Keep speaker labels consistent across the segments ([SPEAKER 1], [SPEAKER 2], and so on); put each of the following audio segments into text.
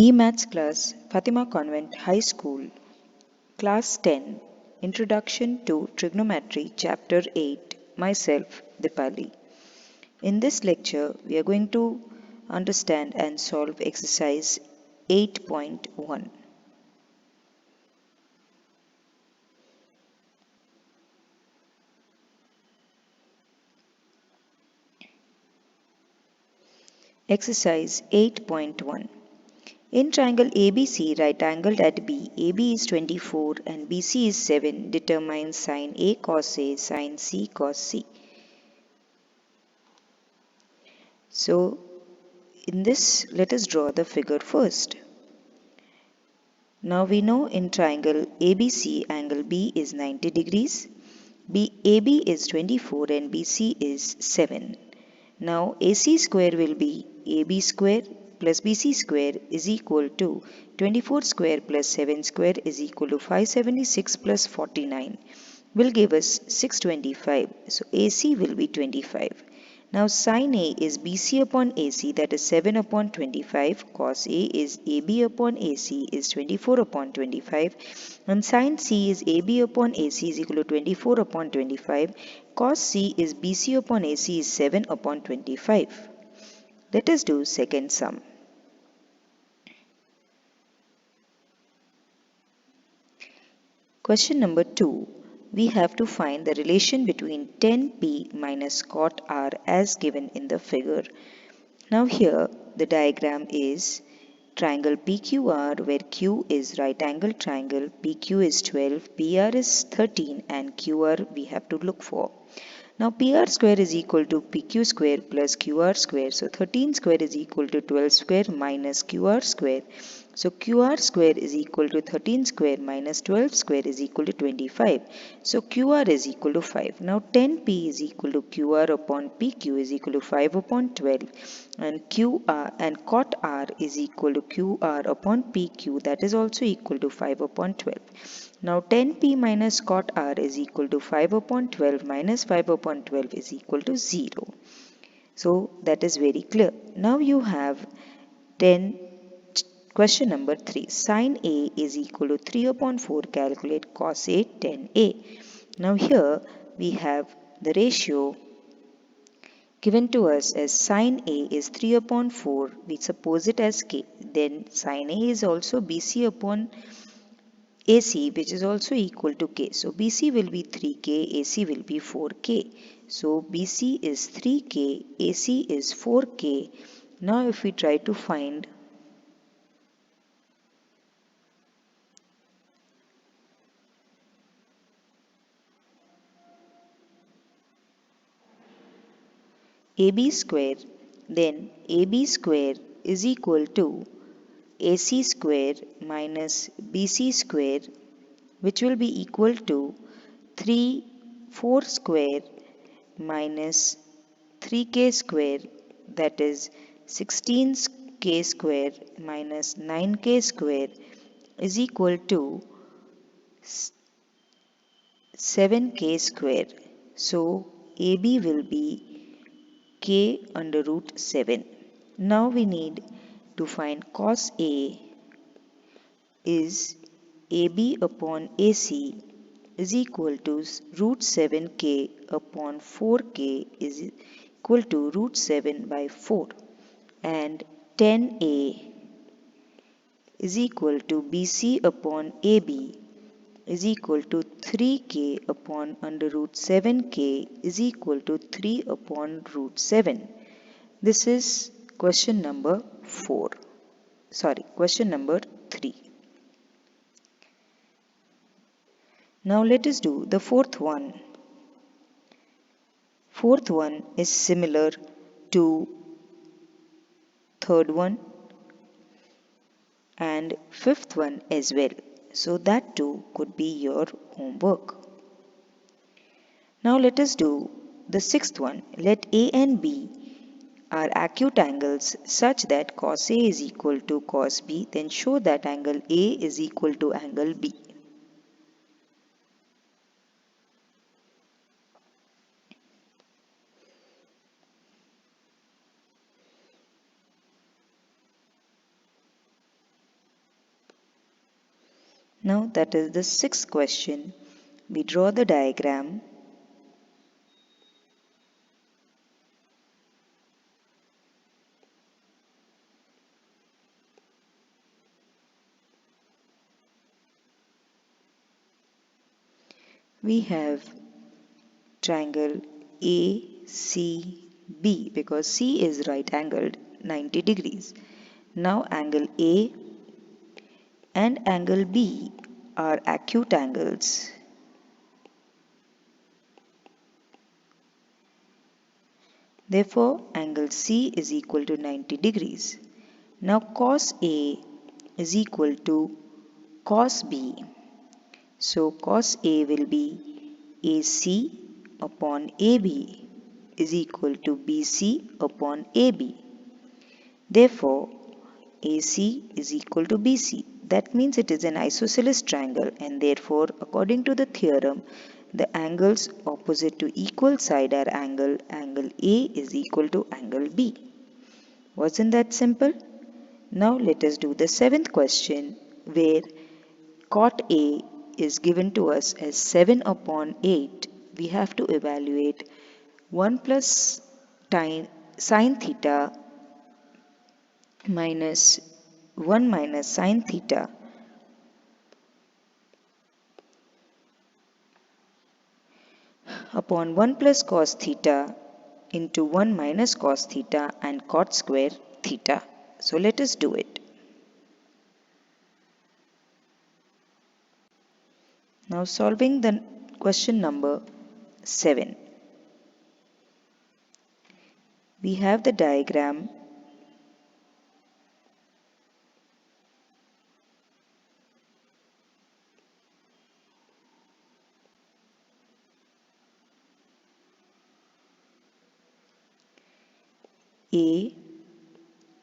[SPEAKER 1] E-Maths class, Fatima Convent High School, Class 10, Introduction to Trigonometry, Chapter 8, myself, Dipali. In this lecture, we are going to understand and solve exercise 8.1. Exercise 8.1. In triangle ABC, right angled at B, AB is 24 and BC is 7. Determine sin A cos A, sin C cos C. So, in this, let us draw the figure first. Now we know in triangle ABC, angle B is 90 degrees. AB is 24 and BC is 7. Now AC square will be AB square plus BC square is equal to 24 square plus 7 square is equal to 576 plus 49 will give us 625. So AC will be 25. Now sin A is BC upon AC, that is 7 upon 25. Cos A is AB upon AC is 24 upon 25. And sin C is AB upon AC is equal to 24 upon 25. Cos C is BC upon AC is 7 upon 25. Let us do second sum. Question number 2. We have to find the relation between tan P minus cot R as given in the figure. Now here the diagram is triangle PQR, where Q is right angle triangle, PQ is 12, PR is 13 and QR we have to look for. Now PR square is equal to PQ square plus QR square. So 13 square is equal to 12 square minus QR square. So QR square is equal to 13 square minus 12 square is equal to 25. So QR is equal to 5. Now tan P is equal to QR upon PQ is equal to 5 upon 12. And QR and cot R is equal to QR upon PQ, that is also equal to 5 upon 12. Now tan P minus cot R is equal to 5 upon 12 minus 5 upon 12 is equal to 0. So that is very clear. Now you have 10. Question number 3. Sin A is equal to 3 upon 4. Calculate cos A tan A. Now here we have the ratio given to us as sin A is 3 upon 4. We suppose it as K. Then sin A is also BC upon AC, which is also equal to K. So BC will be 3K, AC will be 4K. So BC is 3K, AC is 4K. Now if we try to find AB square, then AB square is equal to AC square minus BC square, which will be equal to 4 square minus 3k square, that is 16k square minus 9k square is equal to 7k square. So AB will be k under root 7. Now we need to find cos A is AB upon AC is equal to root 7k upon 4k is equal to root 7 by 4, and tan A is equal to BC upon AB is equal to 3k upon under root 7k is equal to 3 upon root 7. This is question number 4. Question number 3. Now let us do the fourth one. Fourth one is similar to third one and fifth one as well. So that too could be your homework. Now let us do the sixth one. Let A and B are acute angles such that cos A is equal to cos B. Then show that angle A is equal to angle B. Now that is the sixth question. We draw the diagram. We have triangle ACB because C is right angled 90 degrees. Now angle A and angle B are acute angles. Therefore, angle C is equal to 90 degrees. Now cos A is equal to cos B. So cos A will be AC upon AB is equal to BC upon AB. Therefore, AC is equal to BC. That means it is an isosceles triangle, and therefore, according to the theorem, the angles opposite to equal side are angle A is equal to angle B. Wasn't that simple? Now let us do the seventh question, where cot A is given to us as 7 upon 8. We have to evaluate 1 plus sine theta minus 1 minus sine theta upon 1 plus cos theta into 1 minus cos theta and cot square theta. So let us do it. Now solving the question number 7. We have the diagram. A,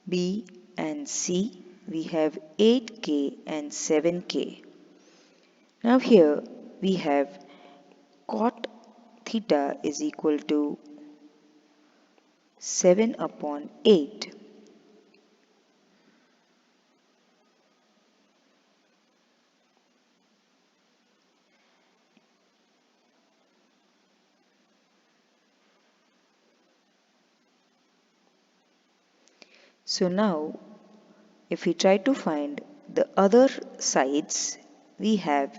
[SPEAKER 1] B and C. We have 8K and 7K. Now here we have cot theta is equal to 7 upon 8. So now if we try to find the other sides, we have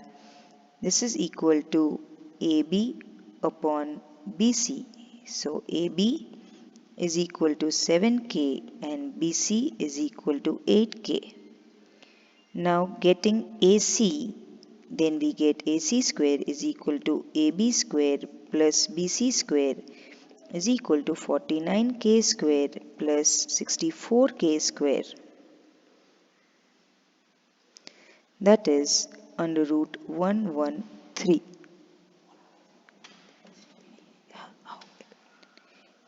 [SPEAKER 1] this is equal to AB upon BC. So AB is equal to 7K and BC is equal to 8K. Now getting AC, then we get AC square is equal to AB square plus BC square is equal to 49K square plus 64K square. That is under root 113.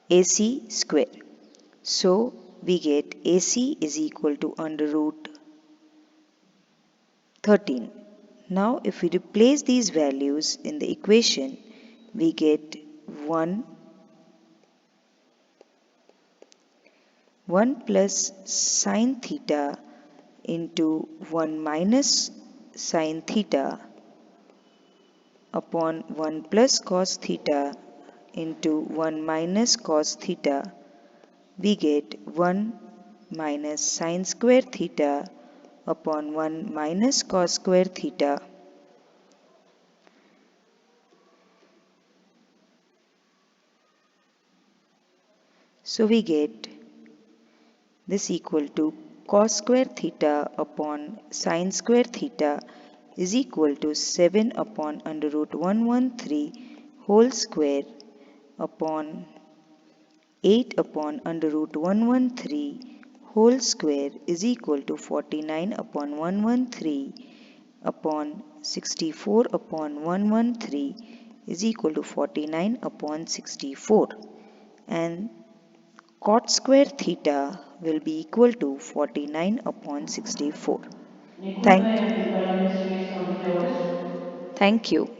[SPEAKER 1] AC square. So we get AC is equal to under root 13. Now if we replace these values in the equation, we get 1 plus sine theta into 1 minus sine theta upon 1 plus cos theta into 1 minus cos theta. We get 1 minus sine square theta upon 1 minus cos square theta. So we get this equal to cos square theta upon sine square theta is equal to 7 upon under root 113 whole square upon 8 upon under root 113 whole square is equal to 49 upon 113 upon 64 upon 113 is equal to 49 upon 64, and cot square theta will be equal to 49 upon 64.
[SPEAKER 2] Nikumba
[SPEAKER 1] Thank,
[SPEAKER 2] and department streets on floors.
[SPEAKER 1] thank you.